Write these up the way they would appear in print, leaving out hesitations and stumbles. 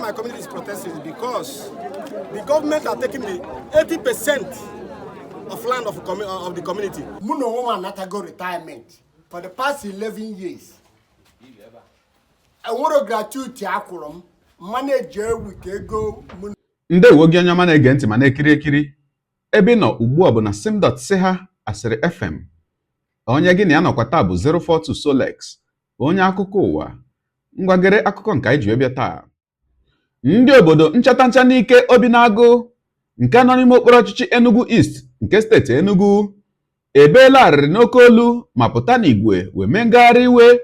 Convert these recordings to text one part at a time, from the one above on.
my community is protesting is because the government are taking the 80% of land of the community. Muno woman not go retirement for the past 11 years. I want to gratuity akurum manager with go. Ndewo gị onye ọma na-ege ntị ma na-ekiri ekiri ebe ị nọ ugbu a bụ na sim.ha asịrị FM. Onye gị na ya nọkwa taa bụ 042 Solex, onye akụkọ ụwa. Ngwagere akụkọ nke anyị ji wee bịa taa. Ndị obodo nchatancha n'ike obi na-agụ nke nọ n'ime okporo ọchịchị Enugu East nke steeti Enugu ebeela arịrị n'oke olu ma pụta n'igwe wee mee ngagharị iwe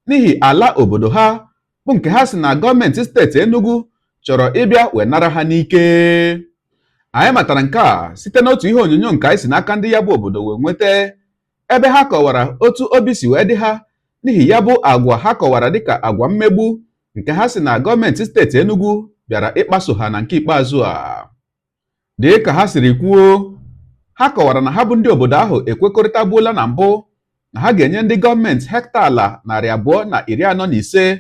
n'ihi ala obodo ha bụ nke ha si na gọọmenti steeti Enugu chọrọ ịbịa wee nara ha n'ike. Anyị matara nke a site n'otu ihe onyonyo nke anyị si n'aka ndị ya bụ obodo wee nweta ebe ha kọwara otu obi si wee dị ha n'ihi ya bụ agwa ha kọwara dịka agwa mmegbu nke ha si na gọọmenti steeti Enugu bịara ịkpaso ha na nke ikpeazụ a. Dị ka ha siri kwuo, ha kọwara na ha bụ ndị obodo ahụ ekwekọrịtabuola na mbụ na ha ga-enye ndị gọọmenti hekta ala 245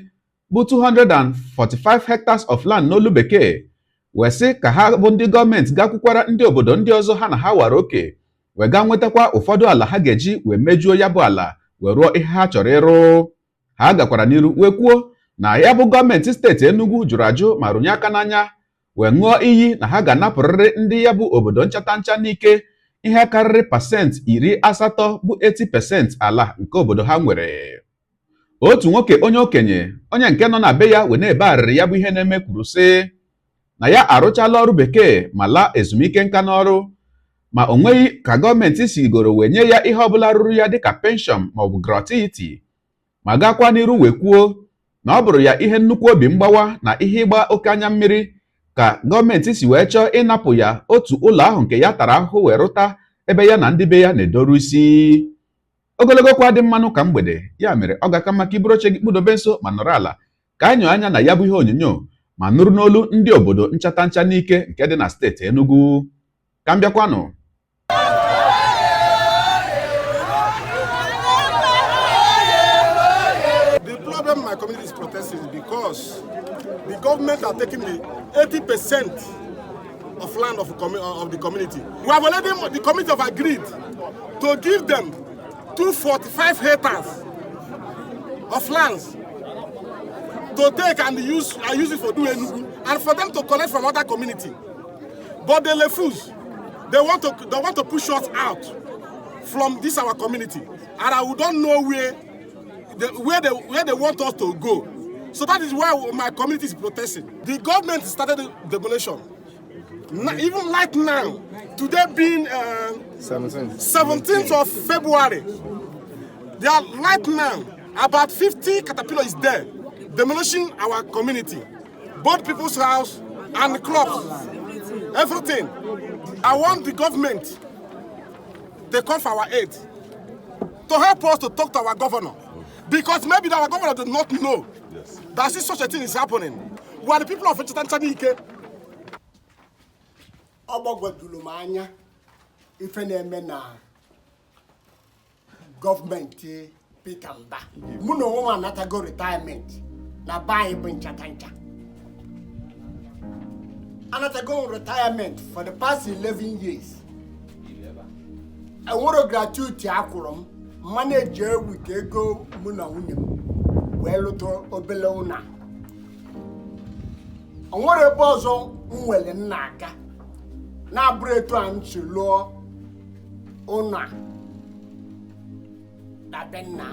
bụ 245 hectares of land n'olu bekee wee sị ka ha bụ ndị gọọmenti gakwukwara ndị obodo ndị ọzọ ha na ha wara oke wee gaa nwetakwa ụfọdụ ala ha ga-eji wee mejuo ya bụ ala wee rụọ ihe ha chọrọ ịrụ. Ha gakwara n'iru wee kwuo na ya bụ gọọmenti steeti Enugu jụrụ ajụ ma rụnye aka n'anya wee ṅụọ iyi na ha ga-anapụrịrị ndị ya bụ obodo nchatancha n'ike ihe karịrị pasentị 80 bụ 80% ala nke obodo ha nwere. Otu nwoke onye okenye onye nke nọ na be ya wee na-ebe arịrị ya bụ ihe na-eme kwuru sị na ya arụchala ọrụ bekee ma laa ezumike nka n'ọrụ ma o nweghị ka gọọmenti sigoro wee nye ya ihe ọbụla ruru ya dịka penshọn maọbụ gratuity, ma gakwa n'iru wee kwuo na ọ bụrụ ya ihe nnukwu obi mgbawa na ihe ịgba oke anya mmiri ka gọọmenti si wee chọọ ịnapụ ya otu ụlọ ahụ nke ya tara ahụhụ wee rụta ebe ya na ndị be ya na-edoru isi. Ogologo kwa dị mmanụ ka mgbede, ya mere ọ ga-aka maka iburu oche gị kpụdobe nso ma nọrọ ala ka anyị nyoo anya na ya bụ ihe onyonyo ma nụrụ n'olu ndị obodo nchatancha n'ike nke dị na steeti Enugu. Ka m bịakwanụ. The problem my community is protesting is because the government are taking the 80% of land of the community. We have already, the committee have agreed to give them 245 hectares of lands to take and use it for doing Enugu and for them to collect from other community. But they refuse. They want to push us out from this our community, and we don't know where they want us to go. So that is why my community is protesting. The government started the demolition. Even right now, today being 17th of February, there are right now about 50 caterpillars is there, demolishing our community, both people's house and clubs, everything. I want the government to come for our aid, to help us to talk to our governor, because maybe our governor does not know that such a thing is happening. We are the people of Tanzania. Obogwetulumanya ife na-eme na gọọmenti Peter Mba. Mụ na onwe m anatago retirement na be anyị bụ nchatancha. Anatago retirement for the past 11 years. Enwere gratuity akwụrụ m manage with ego mụ na nwunye m wee lụta obele ụna. Enwere ebe ọzọ m nwere nna aka na bụrụ etu a m si lụọ ụna na be nna.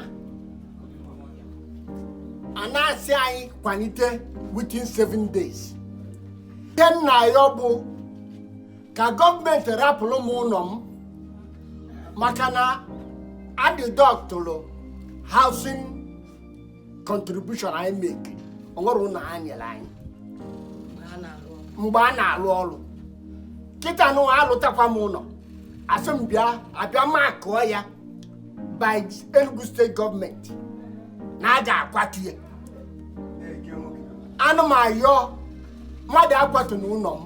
A na-asị anyị kwalite within 7 days. Ihe nna ya bụ ka gọọmenti rapụrụ m ụlọ m maka na adịdọktụrụ housing contribution anyị make onwere ụlọ ha nyere anyị mgbe a na-arụ ọrụ. Kita no alụtakwa m ụlọ asị m abịa makụọ ya by Enugu State Government na a ga-akwatu ya. Anụ m ayọ mmadụ akwatu n'ụlọ m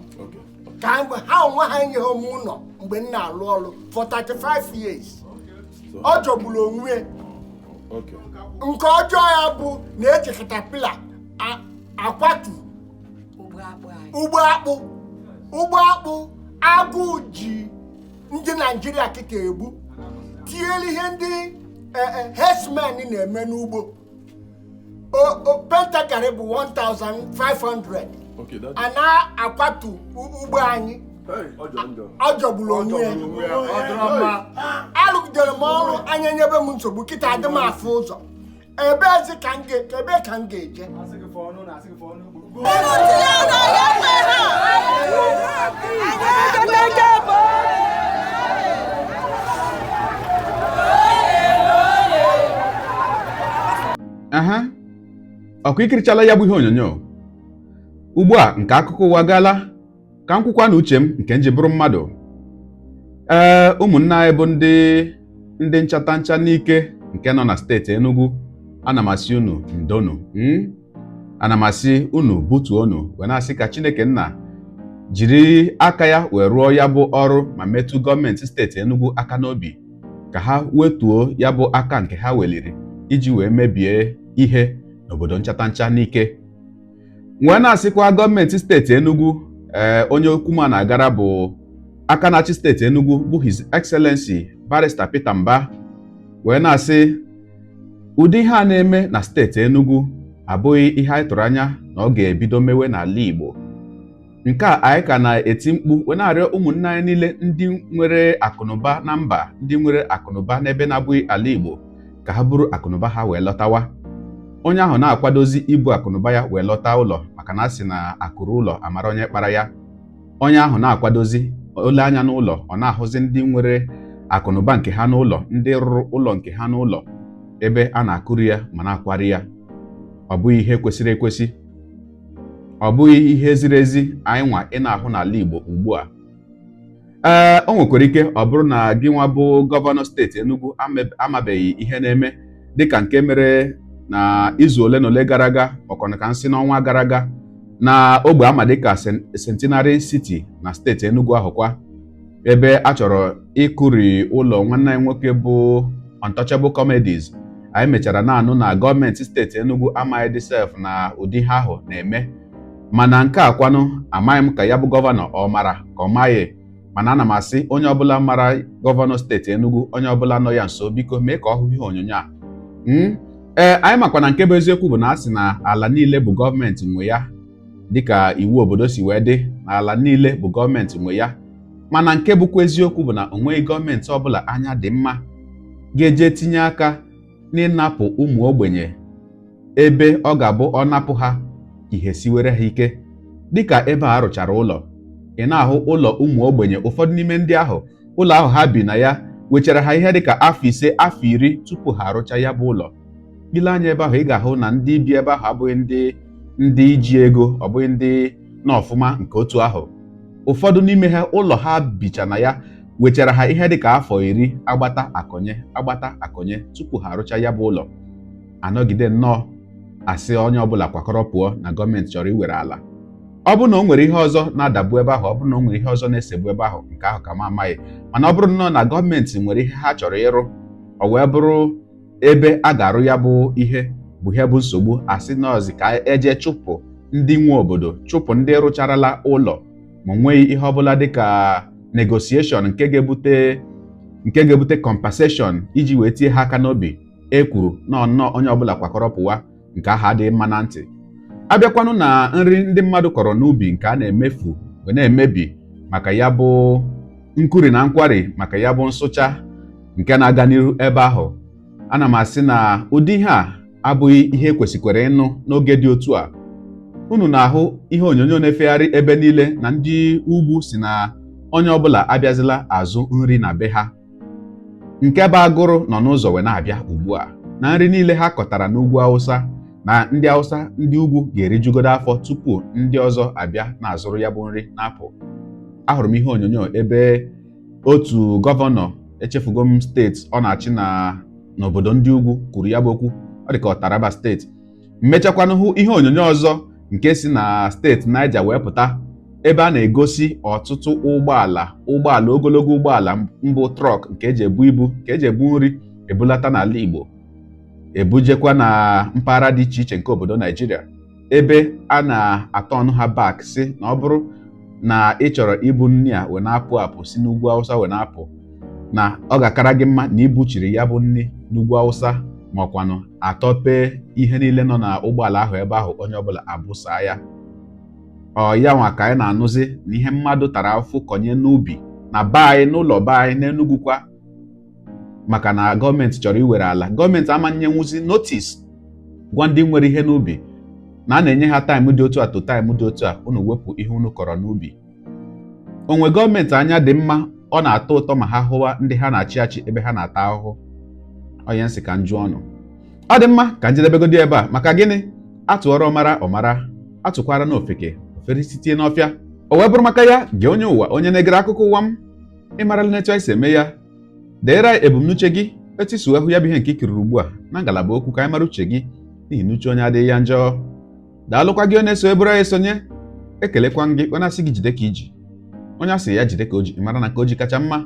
ka ha onwe ha enyeghị m ụlọ mgbe m na-arụ ọrụ for 35 years. Ọ jọgburu onwe nke ọjọọ ya bụ na eji katapila akwatu ugbo akpụ agụ ji ndị Nigeria kịta egbu tinyere ihe ndị herdsmen na-eme n'ugbo pentakari bụ 1,500 a na-akwatu ugbo anyị ọ jọgburu onwe ya arụgidere m ọrụ anya nyebe m nsogbu kịta adị m afụ ụzọ ebe ka m ga-eje aha ọkụ ikirichala ya bụ ihe onyonyo ugbu a nke akụkọ ụwa gaala ka m kwukwa na uche m nke nji bụrụ mmadụ. Ụmụnne anyị bụ ndị nchata ncha n'ike nke nọ na steeti Enugu, ana m asị unu ndonu, ana m asị unu butuonu wee na-asị ka Chineke nna jiri aka ya wee rụọ ya bụ ọrụ ma metụ gọọmenti steeti Enugu aka n'obi ka ha wetuo ya bụ aka nke ha weliri iji wee mebie ihe n'obodo nchata ncha n'ike. Wee na-asịkwa gọọmenti steeti Enugu onye okwu m na-agara bụ aka na-achị steeti Enugu bụ His Excellency Barrister Peter Mbah, wee na-asị ụdị ihe a na-eme na steeti Enugu abụghị ihe anyị tụrụ anya na ọ ga-ebido mewe n'ala Igbo. Nke a anyị ka na-eti mkpu wee na-arịọ ụmụnne anyị niile ndị nwere akụnụba na mba, ndị nwere akụnụba n'ebe na-abụghị ala Igbo, ka ha buru akụnụba ha wee lọtawa. Onye ahụ na-akwadozi ibu akụnụba ya wee lọta ụlọ maka na asị na akụrụ ụlọ amara onye kpara ya. Onye ahụ na-akwadozi ole anya n'ụlọ ọ na-ahụzi ndị nwere akụnụba nke ha n'ụlọ, ndị rụrụ ụlọ nke ha n'ụlọ ebe a na-akụrụ ya ma na-akwari ya. Ọ bụghị ihe kwesịrị ekwesị, ọ bụghị ihe ziri ezi anyị nwa ị na-ahụ n'ala Igbo ugbu a. O nwekwara ike ọ bụrụ na gị nwa bụ gọvanọ steeti Enugu amabeghị ihe na-eme dịka nke mere na izu ole na ole gara aga, ọkọnọ ka nsị n'ọnwa gara aga, na ogbe ama dịka Centenary City na steeti Enugu ahụkwa, ebe a chọrọ ịkụri ụlọ nwanne anyị nwoke bụ Untouchable Comedies. Anyị mechara na-anụ na gọọmenti steeti Enugu amaghị dị sef na ụdị ha ahụ na-eme, mana nke a kwanụ amaghị m ka ya bụ gọvanọ ọ mara ka ọ maghị, mana ana m asị onye ọbụla mara gọvanọ steeti Enugu, onye ọbụla nọ ya nso, biko mee ka ọ hụ ihe onyonyo a. Anyị makwa na nke bụ eziokwu bụ na a sị na ala niile bụ gọọmenti nwe ya, dịka iwu obodo si wee dị, na ala niile bụ gọọmenti nwe ya. Mana nke bụkwa eziokwu bụ na o nweghị gọọmenti ọbụla anya dị mma ga-eje tinye aka n'ịnapụ ụmụ ogbenye ebe ọ ga-abụ ọ napụ ha ihe siwere ha ike. Dịka ebe a rụchara ụlọ, ị na-ahụ ụlọ ụmụ ogbenye, ụfọdụ n'ime ndị ahụ ụlọ ahụ ha bi na ya wechara ha ihe dịka afọ 5 afọ 10 tupu ha arụcha ya bụ ụlọ. Ile anya ebe ahụ ị ga-ahụ na ndị bi ebe ahụ abụghị ndị ji ego, ọ bụghị ndị n'ọfụma nke otu ahụ. Ụfọdụ n'ime ha ụlọ ha bicha na ya wechara ha ihe dịka afọ 10 agbata akọnye tupu ha arụcha ya bụ ụlọ. Anọgide nnọọ asị onye ọbụla kwakọrọ pụọ na gọọmenti chọrọ iwere ala. Ọ bụrụ na o nwere ihe ọzọ na-adagbu ebe ahụ, ọ bụrụ na o nwere ihe ọzọ na-esegbu ebe ahụ, nke ahụ ka m amaghị, mana ọ bụrụ nnọọ na gọọmenti nwere ihe ha chọrọ ịrụ, ọ wee bụrụ ebe a ga-arụ ya bụ ihe bụ nsogbu, asị nọọzi ka eje chụpụ ndị nwe obodo, chụpụ ndị rụcharala ụlọ, ma nweghị ihe ọbụla dịka negotiation nke ga-ebute compensation iji wee tie ha aka n'obi. Ekwuru nnọọ onye ọbụla kwakọrọ pụwa, nke ahụ adịghị mma na ntị. Abịakwanụ na nri ndị mmadụ kọrọ n'ubi nke a na-emefu wee na-emebi maka ya bụ nkuri na nkwari, maka ya bụ nsụcha nke na-aga n'ihu ebe ahụ, ana m asị na ụdị ihe a abụghị ihe kwesịkwara ịnụ n'oge dị otu a. Unu na-ahụ ihe onyonyo na-efegharị ebe niile na ndị ugwu si na onye ọbụla abịazila azụ nri na be ha. Nke bụ agụrụ nọ n'ụzọ wee na-abịa ugbu a na nri niile ha kọtara n'ugwu Awụsa, na ndị Awụsa ndị ugwu ga-erijugodo afọ tupu ndị ọzọ abịa na-azụrụ ya bụ nri na-apụ. Ahụrụ m ihe onyonyo ebe otu gọvanọ, echefugo m steeti ọ na-achị n'obodo ndị ugwu, kwuru ya bụ okwu, ọ dịka Taraba steeti. Mmechakwanụ hụ ihe onyonyo ọzọ nke si na steeti Niger wee pụta, ebe a na-egosi ọtụtụ ụgbọala ogologo ụgbọala mbụ trọk nke eji ebu ibu, nke eji ebu nri ebulata n'ala Igbo, ebujekwa na mpaghara dị iche iche nke obodo Naijiria. ebe a na-atọ ọnụ ha bak si na ọ bụrụ na ị chọrọ ibu nri a wee na-apụ apụ si n'ugwu Awụsa wee na-apụ, na ọ ga-akara gị mma na ibuchiri ya bụ nri n'ugwu Awụsa ma ọkwanụ atọpee ihe niile nọ na ụgbọala ahụ ebe ahụ onye ọbụla abụsa ya. Ọ ya nwa ka anyị na-anụzi na ihe mmadụ tara afụ konye n'ubi na be anyị, n'ụlọ be anyị n'Enugu kwa, maka na gọọmenti chọrọ iwere ala. Gọọmenti amanyenwuzi notis gwa ndị nwere ihe n'ubi na a na-enye ha taịm dị otu a to taịm dị otu a unu wepụ ihe unu kọrọ n'ubi. Onwe gọọmenti anya dị mma ọ na-atọ ụtọ ma ha hụwa ndị ha na-achị achị ebe ha na-ata ahụhụ. Onye nsị ka njụ ọnụ. Ọ dị mma ka njedebegodi ebe a, maka gịnị? Atụọrọ ọmara ọmara, atụkwara n'ofeke ofere sitie n'ọfịa. O wee bụrụ maka ya, gị onye ụwa, onye na-egere akụkọ ụwa m, ịmarala n'etu anyị si eme ya. Deere ebumnuche gị etu isi wee hụ ya bụ ihe nke ikiriri ugbu a na ngalaba okwu ka anyị mara uche gị, n'ihi na uche onye adịghị ya njọ. Daalụkwa gị onye so eburu anyị esonye. Ekelekwa gị onye asị gị jide ka iji, onye asị ya jide ka o ji, ịmara na ka o ji kacha mma.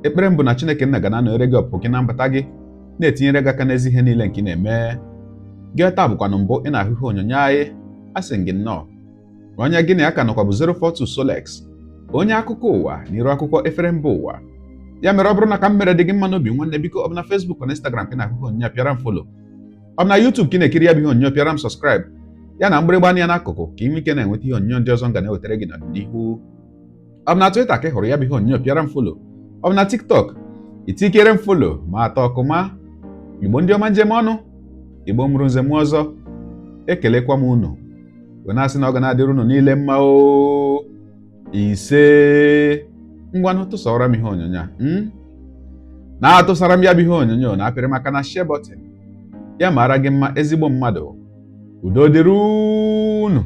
Ekpere m bụ na Chineke nna ga na-anọnyere gị ọpụpụ gị na mbata gị, na-etinyere gị aka n'ezi ihe niile nke ị na-eme. Gị taa bụkwanụ mbụ ị na-ahụ ihe onyonyo anyị, asị gị nnọọ. Onye gị na ya ka nọkwa bụ 042 Solex, onye akụkọ ụwa n'iru akwụkwọ efere mba ụwa. Ya mere ọ bụrụ na ka m mere dị gị mma n'obi nwanne, biko ọ bụ na Facebook na Instagram ka ị na-ahụ ihe onyonyo pịara m follow, ọ bụ na YouTube ka ị na-ekiri ya bụ ihe onyonyo pịara m subscribe, ya na mgbịrịgba anya n'akụkụ ka ị nwee ike na-enweta ihe onyonyo ndị ọzọ m ga na-ewetara gị n'ọdịnihu. Ọ bụ na Twitter ka ị hụrụ ya bụ ihe onyonyo pịara m follow, ọ bụ na TikTok itikere m follow ma atọ ọkụma. Igbo ndị ọma njem ọnụ, Igbo mụrụ nze m ọzọ, ekelekwa m unu wee na-asị na ọ ga na-adịrị unu niile mma o. Ise ngwanụ tụsara m ihe onyonyo a na-atụsara m ya bụ ihe onyonyo na apịrị maka na share button ya mara gị mma ezigbo mmadụ. Udo dịrị unu.